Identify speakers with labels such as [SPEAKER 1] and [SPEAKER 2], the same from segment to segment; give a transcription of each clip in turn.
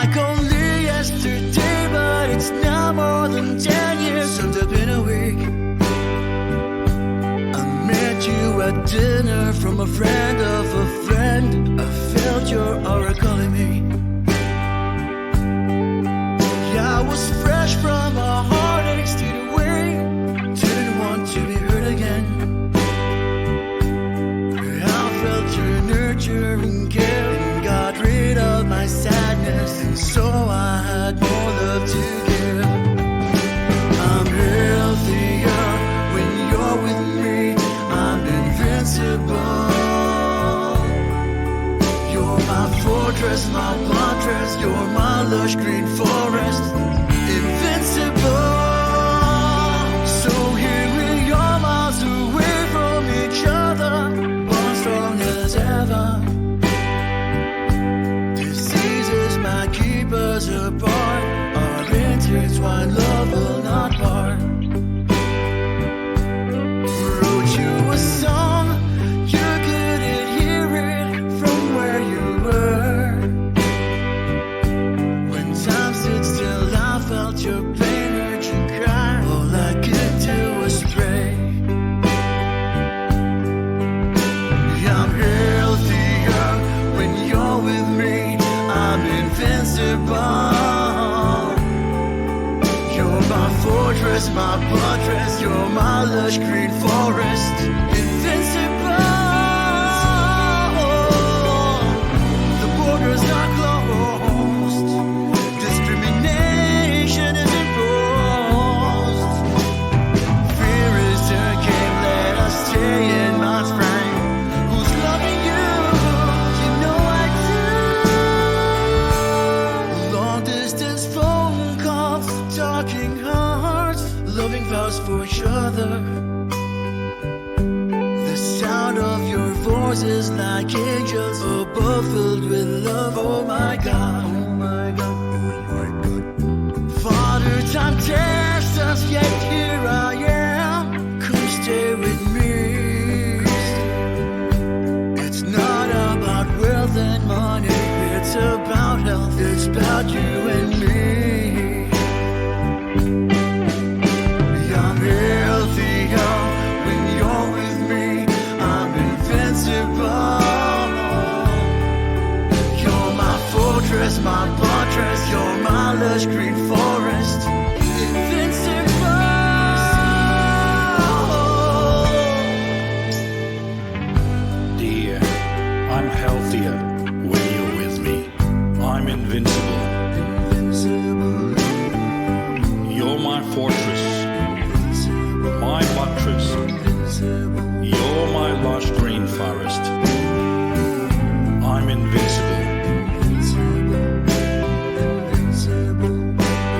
[SPEAKER 1] like only yesterday, but it's now more than 10 years. Summed up in a week. I met you at dinner from a friend of a friend. I felt your aura calling me. Yeah, I was fresh from a heartache, stayed away. Didn't want to be hurt again. I felt your nurturing care and got rid of my sadness, and so I had more love to give. I'm healthier when you're with me. I'm invincible. You're my fortress, my buttress. You're my lush green forest. Invincible. So here we are, miles away from each other, born strong as ever. Diseases might keep us apart. Our intertwined love will not part. Wrote you a song, you couldn't hear it from where you were. When time stood still, I felt your pain, heard you cry. All I could do was pray. I'm healthier when you're with me. I'm invincible. You're my fortress, my buttress. You're my lush green forest. Invincible. The border's not closed. Discrimination is imposed. Fear is your game. Let us stay in my frame. Who's loving you? You know I do. Long distance phone calls, talking hearts, loving vows for each other. The sound of your voice is like angels above, filled with love. Oh my God, oh my God, oh my God. Father, time tests us, yet here I am. Come stay with me. It's not about wealth and money, it's about health, it's about you and me. I'm healthier when you're with me. I'm invincible. You're my fortress, my buttress. You're my lush green forest. Invincible.
[SPEAKER 2] Dear, I'm healthier when you're with me. I'm invincible. You're my fortress, my buttress. You're my lush green forest. I'm invincible.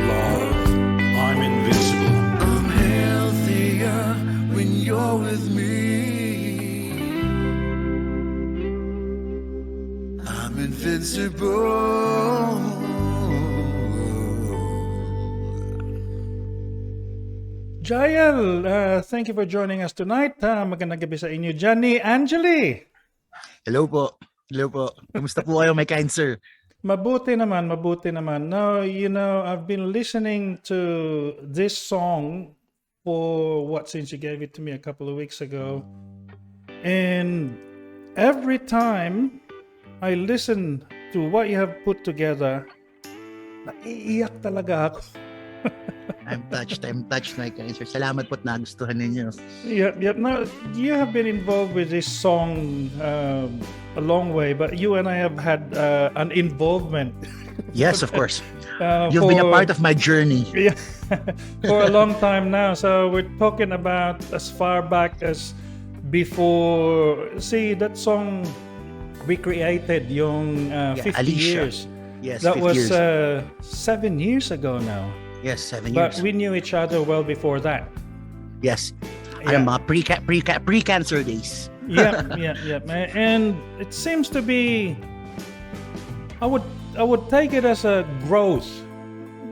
[SPEAKER 2] Love, I'm invincible.
[SPEAKER 1] I'm healthier when you're with me. I'm invincible.
[SPEAKER 3] Jyel, thank you for joining us tonight. Magandang gabi sa inyo, Johnny, Angeli.
[SPEAKER 4] Hello po. Hello po. Kumusta po kayo, my kind sir?
[SPEAKER 3] Mabuti naman, mabuti naman. No, you know, I've been listening to this song for since you gave it to me a couple of weeks ago. And every time I listen to what you have put together, naiiyak talaga ako.
[SPEAKER 4] I'm touched, my kind sir. Salamat po at nagustuhan ninyo.
[SPEAKER 3] Yep. Now, you have been involved with this song a long way, but you and I have had an involvement.
[SPEAKER 4] Yes, of course. You've been a part of my journey.
[SPEAKER 3] Yeah, for a long time now. So we're talking about as far back as before. See, that song we created yung 50
[SPEAKER 4] Alicia.
[SPEAKER 3] years.
[SPEAKER 4] Yes,
[SPEAKER 3] That
[SPEAKER 4] 50
[SPEAKER 3] was
[SPEAKER 4] years.
[SPEAKER 3] 7 years ago now.
[SPEAKER 4] Yes, 7
[SPEAKER 3] But
[SPEAKER 4] years.
[SPEAKER 3] we knew each other well before that.
[SPEAKER 4] Yes.
[SPEAKER 3] Yeah.
[SPEAKER 4] Ano, mga pre-cancer days.
[SPEAKER 3] Yeah. And it seems to be, I would take it as a growth,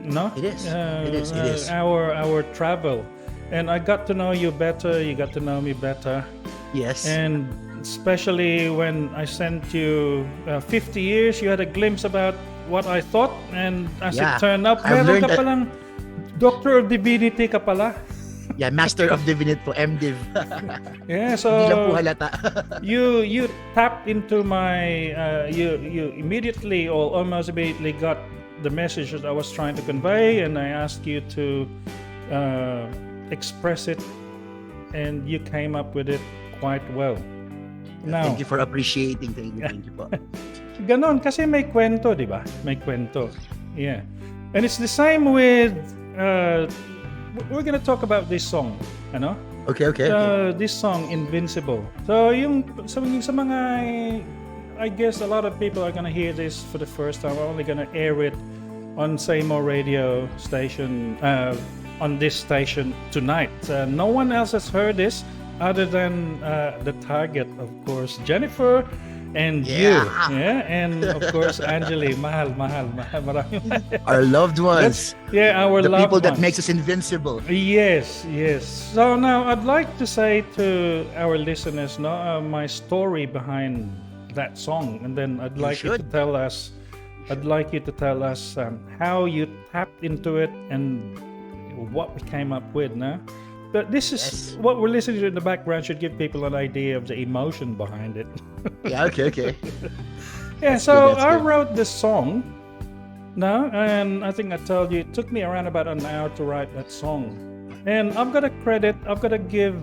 [SPEAKER 3] no?
[SPEAKER 4] It is. It is.
[SPEAKER 3] Our travel, and I got to know you better. You got to know me better,
[SPEAKER 4] Yes.
[SPEAKER 3] and especially when I sent you 50 years, you had a glimpse about what I thought, and as
[SPEAKER 4] Yeah.
[SPEAKER 3] it turned out,
[SPEAKER 4] I've
[SPEAKER 3] meron
[SPEAKER 4] learned
[SPEAKER 3] ka
[SPEAKER 4] that-
[SPEAKER 3] palang Doctor of Divinity ka pala.
[SPEAKER 4] Yeah, Master of Divinity po, MDiv.
[SPEAKER 3] Yeah,
[SPEAKER 4] Hindi lang po
[SPEAKER 3] so
[SPEAKER 4] halata.
[SPEAKER 3] you tapped into my you immediately or almost immediately got the message that I was trying to convey, and I asked you to express it, and you came up with it quite well. Now,
[SPEAKER 4] Thank you for appreciating. Thank you po.
[SPEAKER 3] ganon kasi may kwento, di ba? May kwento. Yeah. And it's the same with we're gonna talk about this song, ano?
[SPEAKER 4] Okay.
[SPEAKER 3] This song, Invincible. So yung sa mga, I guess a lot of people are gonna hear this for the first time. We're only gonna air it on saymoreradio station, on this station tonight. No one else has heard this other than the target, of course, Jennifer and you. Yeah, and of course, Angeli. Mahal. Maraming
[SPEAKER 4] Our loved ones.
[SPEAKER 3] our
[SPEAKER 4] The
[SPEAKER 3] loved
[SPEAKER 4] people that
[SPEAKER 3] ones.
[SPEAKER 4] makes us invincible.
[SPEAKER 3] Yes. So now I'd like to say to our listeners, my story behind that song, and then I'd like you to
[SPEAKER 4] should.
[SPEAKER 3] tell us. I'd like you to tell us how you tapped into it and what we came up with. No, but this is
[SPEAKER 4] Yes.
[SPEAKER 3] what we're listening to in the background should give people an idea of the emotion behind it.
[SPEAKER 4] Yeah, okay.
[SPEAKER 3] Yeah,
[SPEAKER 4] That's
[SPEAKER 3] so
[SPEAKER 4] good, that's
[SPEAKER 3] I
[SPEAKER 4] good.
[SPEAKER 3] wrote this song now, and I think I told you it took me around about an hour to write that song. And I've got to give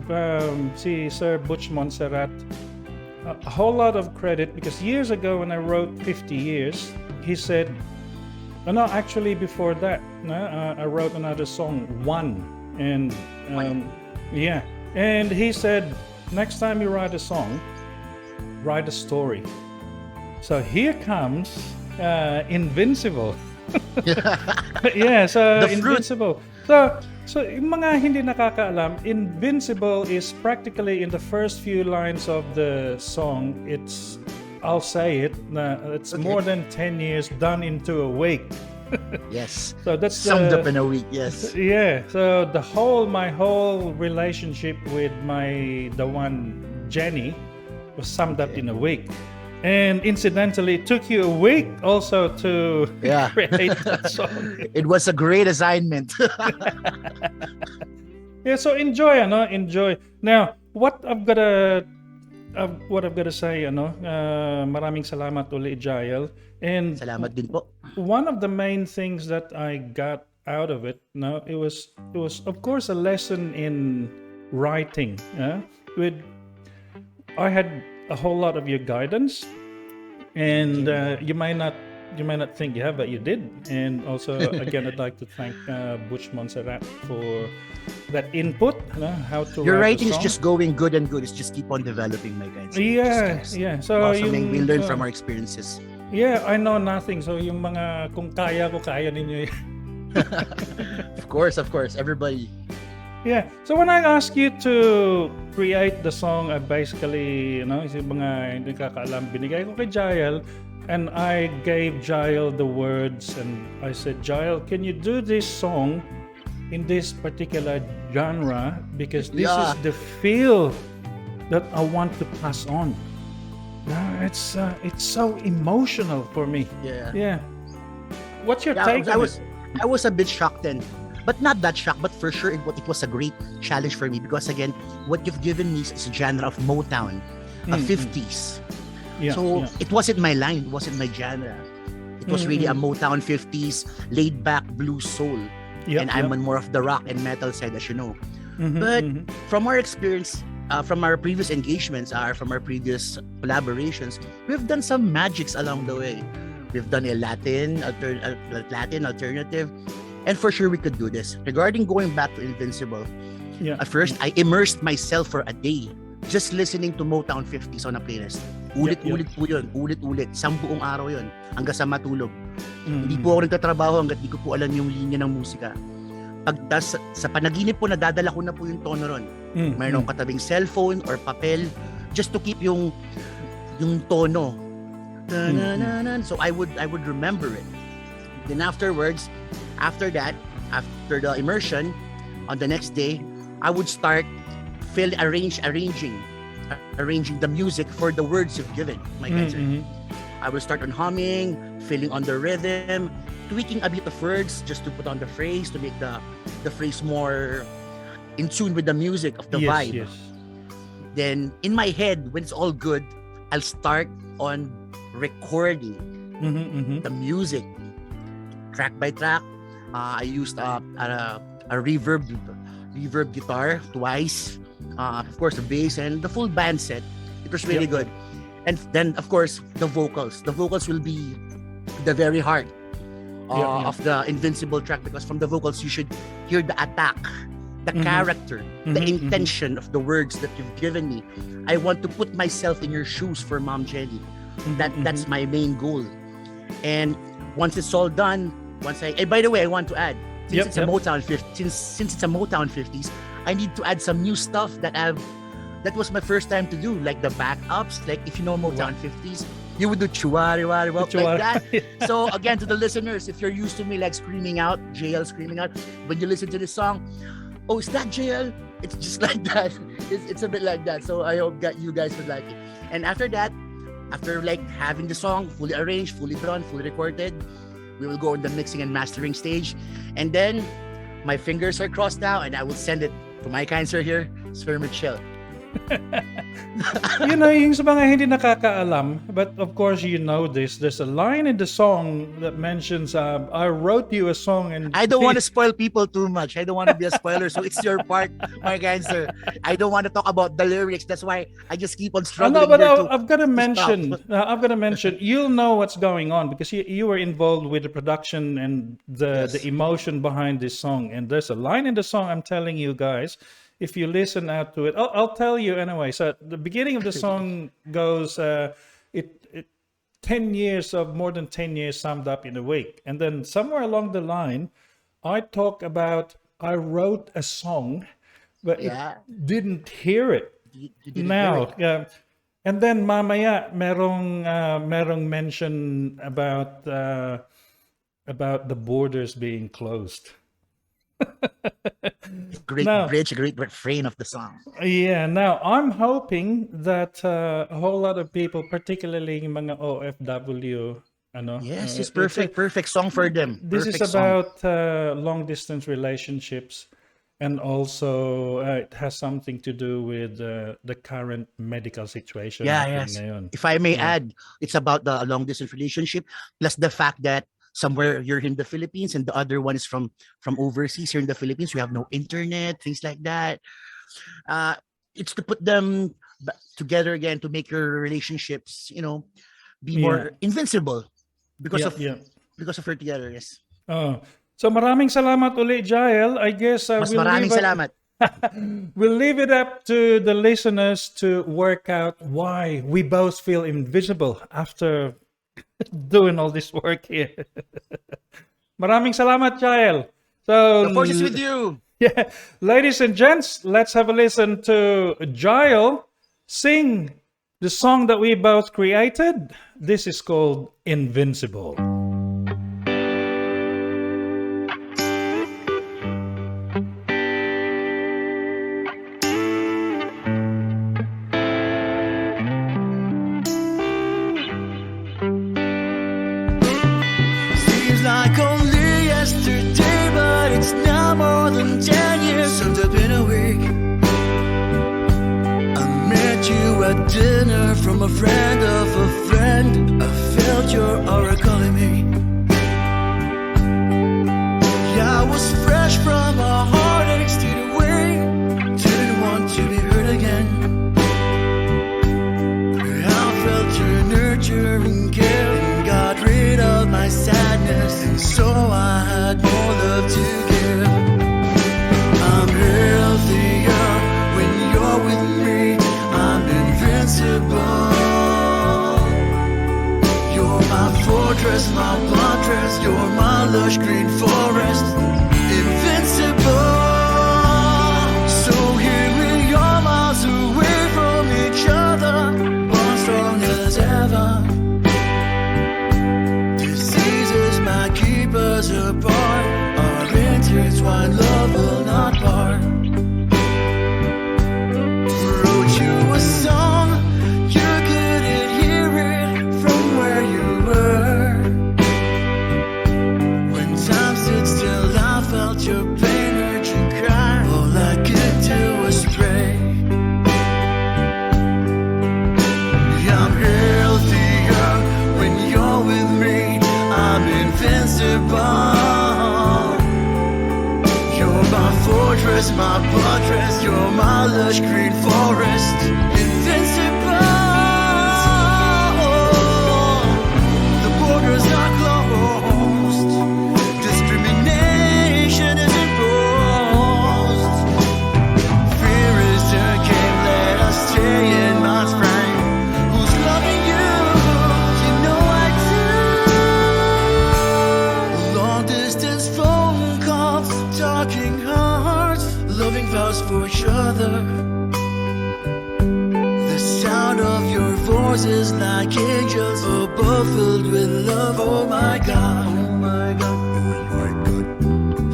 [SPEAKER 3] see Sir Butch Montserrat a whole lot of credit, because years ago when I wrote 50 Years, he said, no, actually before that, I wrote another song, One. And yeah, and he said, next time you write a song, write a story. So here comes Invincible. Yeah, so
[SPEAKER 4] The fruit.
[SPEAKER 3] Invincible. So yung mga hindi nakakaalam, Invincible is practically in the first few lines of the song. I'll say it, it's more than 10 years done into a week.
[SPEAKER 4] Yes.
[SPEAKER 3] So that's
[SPEAKER 4] Summed up in a week, yes.
[SPEAKER 3] Yeah, so my whole relationship with the one Jenny was summed up in a week. And incidentally, it took you a week also to
[SPEAKER 4] Yeah.
[SPEAKER 3] create that song.
[SPEAKER 4] It was a great assignment.
[SPEAKER 3] Yeah, so enjoy. Now, what I've got to say, maraming salamat uli, Jyel. And
[SPEAKER 4] Salamat din po.
[SPEAKER 3] one of the main things that I got out of it, it was of course a lesson in writing. I had a whole lot of your guidance, and you might not think you have, but you did. And also, again, I'd like to thank Butch Montserrat for that input. How to
[SPEAKER 4] Your
[SPEAKER 3] write a
[SPEAKER 4] writing is
[SPEAKER 3] song.
[SPEAKER 4] just going good and good. It's just keep on developing, my guys.
[SPEAKER 3] Yeah. So
[SPEAKER 4] Blossoming. We
[SPEAKER 3] yung,
[SPEAKER 4] learn from our experiences.
[SPEAKER 3] Yeah, I know nothing. So yung mga kung kaya ko, kaya ninyo.
[SPEAKER 4] Of course. Everybody.
[SPEAKER 3] Yeah. So when I ask you to create the song, I basically, yung mga hindi kakaalam, binigay ko kay Jyel, and I gave Jyel the words, and I said, Jyel, can you do this song in this particular genre, because this is
[SPEAKER 4] Yeah.
[SPEAKER 3] the feel that I want to pass on. It's so emotional for me.
[SPEAKER 4] Yeah.
[SPEAKER 3] Yeah. What's your
[SPEAKER 4] Yeah,
[SPEAKER 3] take
[SPEAKER 4] I
[SPEAKER 3] on
[SPEAKER 4] was a bit shocked then, but not that shocked. But for sure, it was a great challenge for me, because again, what you've given me is a genre of Motown, 50s.
[SPEAKER 3] it? Yeah,
[SPEAKER 4] So
[SPEAKER 3] yeah.
[SPEAKER 4] it wasn't my line, it wasn't my genre. It was really a Motown 50s, laid back blues soul.
[SPEAKER 3] Yep,
[SPEAKER 4] And I'm
[SPEAKER 3] yep.
[SPEAKER 4] on more of the rock and metal side, as you know.
[SPEAKER 3] Mhm,
[SPEAKER 4] But
[SPEAKER 3] mhm.
[SPEAKER 4] from our experience, from our previous engagements, from our previous collaborations, we've done some magics along the way. We've done a Latin alternative, and for sure we could do this. Regarding going back to Invincible,
[SPEAKER 3] Yeah.
[SPEAKER 4] at first I immersed myself for a day just listening to Motown 50s on a playlist. Ulit-ulit po yun, ulit-ulit, isang buong araw yun, hanggang sa matulog. Hindi po ako nagtatrabaho hanggat di ko po alam yung linya ng musika. Pagtas sa panaginip po, nadadala ko na po yung tono ron. Mayroon akong katabing cellphone or papel just to keep yung tono. So I would remember it. Then afterwards, after the immersion, on the next day, I would start arranging arranging the music for the words you've given, my guys. I will start on humming, filling on the rhythm, tweaking a bit of words just to put on the phrase, to make the phrase more in tune with the music of the vibe.
[SPEAKER 3] Yes.
[SPEAKER 4] Then in my head, when it's all good, I'll start on recording the music track by track. I used a reverb guitar twice. Of course, the bass and the full band set. It was really good. And then, of course, the vocals. The vocals will be the very heart of the Invincible track, because from the vocals, you should hear the attack, the character, the intention of the words that you've given me. I want to put myself in your shoes for Mom Jenny. That's my main goal. And once it's all done, by the way, I want to add, since it's a Motown 50s, I need to add some new stuff that was my first time to do, like the backups. Like if you know Motown 50s, you would do chuwari wari wap like that. So again, to the listeners, if you're used to me like screaming out, Jyel screaming out, when you listen to this song, oh, is that Jyel? It's just like that. It's a bit like that. So I hope that you guys would like it. And after that, after like having the song fully arranged, fully done, fully recorded, we will go in the mixing and mastering stage. And then my fingers are crossed now, and I will send it to my kind sir here, Sir Mitchell.
[SPEAKER 3] You know, yung sa mga hindi nakakaalam, but of course you know this, there's a line in the song that mentions, I wrote you a song and...
[SPEAKER 4] I don't want to spoil people too much. I don't want to be a spoiler, so it's your part, my kind sir. I don't want to talk about the lyrics. That's why I just keep on struggling.
[SPEAKER 3] No, but I've got to mention, you'll know what's going on, because you were involved with the production and the emotion behind this song. And there's a line in the song, I'm telling you guys, if you listen out to it, I'll tell you anyway. So the beginning of the song goes, more than 10 years summed up in a week. And then somewhere along the line, I talk about, I wrote a song, but didn't hear it.
[SPEAKER 4] You didn't hear it.
[SPEAKER 3] And then mamaya, merong mention about the borders being closed.
[SPEAKER 4] Great refrain of the song.
[SPEAKER 3] Yeah, now I'm hoping that a whole lot of people, particularly yung mga OFW,
[SPEAKER 4] yes, it's perfect song for them.
[SPEAKER 3] This
[SPEAKER 4] perfect
[SPEAKER 3] is about long distance relationships, and also it has something to do with the current medical situation.
[SPEAKER 4] Yes. If I may add, it's about the long distance relationship, plus the fact that somewhere you're in the Philippines and the other one is from overseas. Here in the Philippines, we have no internet, things like that. It's to put them together again, to make your relationships, be more invincible because of her together. Yes.
[SPEAKER 3] So maraming salamat ulit, Jyel. I guess we'll leave it up to the listeners to work out why we both feel invisible after doing all this work here. Maraming salamat, Jyel. So
[SPEAKER 4] the force is with you.
[SPEAKER 3] Yeah, ladies and gents, let's have a listen to Jyel sing the song that we both created. This is called Invincible.
[SPEAKER 1] Like only yesterday, but it's now more than 10 years, summed up in a week. I met you at dinner from a friend of a friend. I felt your aura calling me. Yeah, I was fresh from a heartache, stayed away, didn't want to be hurt again. I felt your nurturing care and got rid of my sadness, and so I had more love to give. I'm healthier when you're with me. I'm invincible. You're my fortress, my buttress. You're my lush green forest. Invincible. So here we are, miles away from each other, born strong as ever. Keep us apart. Our intertwined love will not part. Wrote you a song. buttress, my buttress. You're my lush green forest. Invincible. The borders are closed. Discrimination is imposed. Fear is the game. Let us stay in my frame. Who's loving you? You know I do. Long distance phone calls, talking hearts, loving vows for each other. The sound of your voice is like angels above, filled with love. Oh my God, oh my God, oh my God.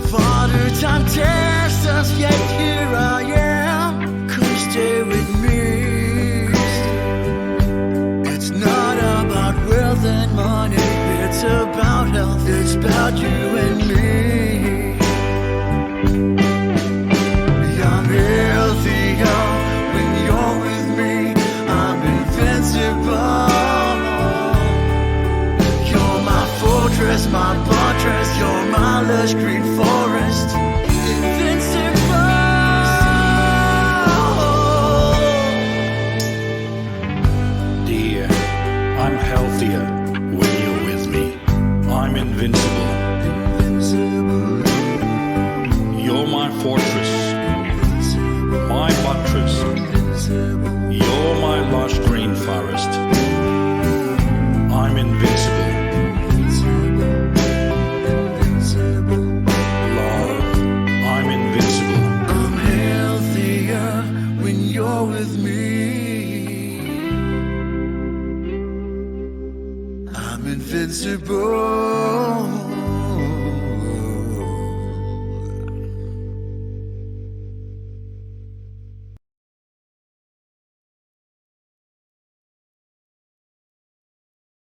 [SPEAKER 1] Father, time tests us, yet here I am. Come stay with me. It's not about wealth and money, it's about health, it's about you and me. I'm healthier when you're with me. I'm invincible. You're my fortress, my buttress. You're my lush green forest. Invincible.
[SPEAKER 2] Dear, I'm healthier when you're with me. I'm invincible.
[SPEAKER 1] Invincible.
[SPEAKER 2] You're my fortress, my buttress.
[SPEAKER 1] Invincible.
[SPEAKER 2] You're my lush green forest. I'm invincible.
[SPEAKER 1] Invincible.
[SPEAKER 2] Love, I'm invincible.
[SPEAKER 1] I'm healthier when you're with me. I'm invincible.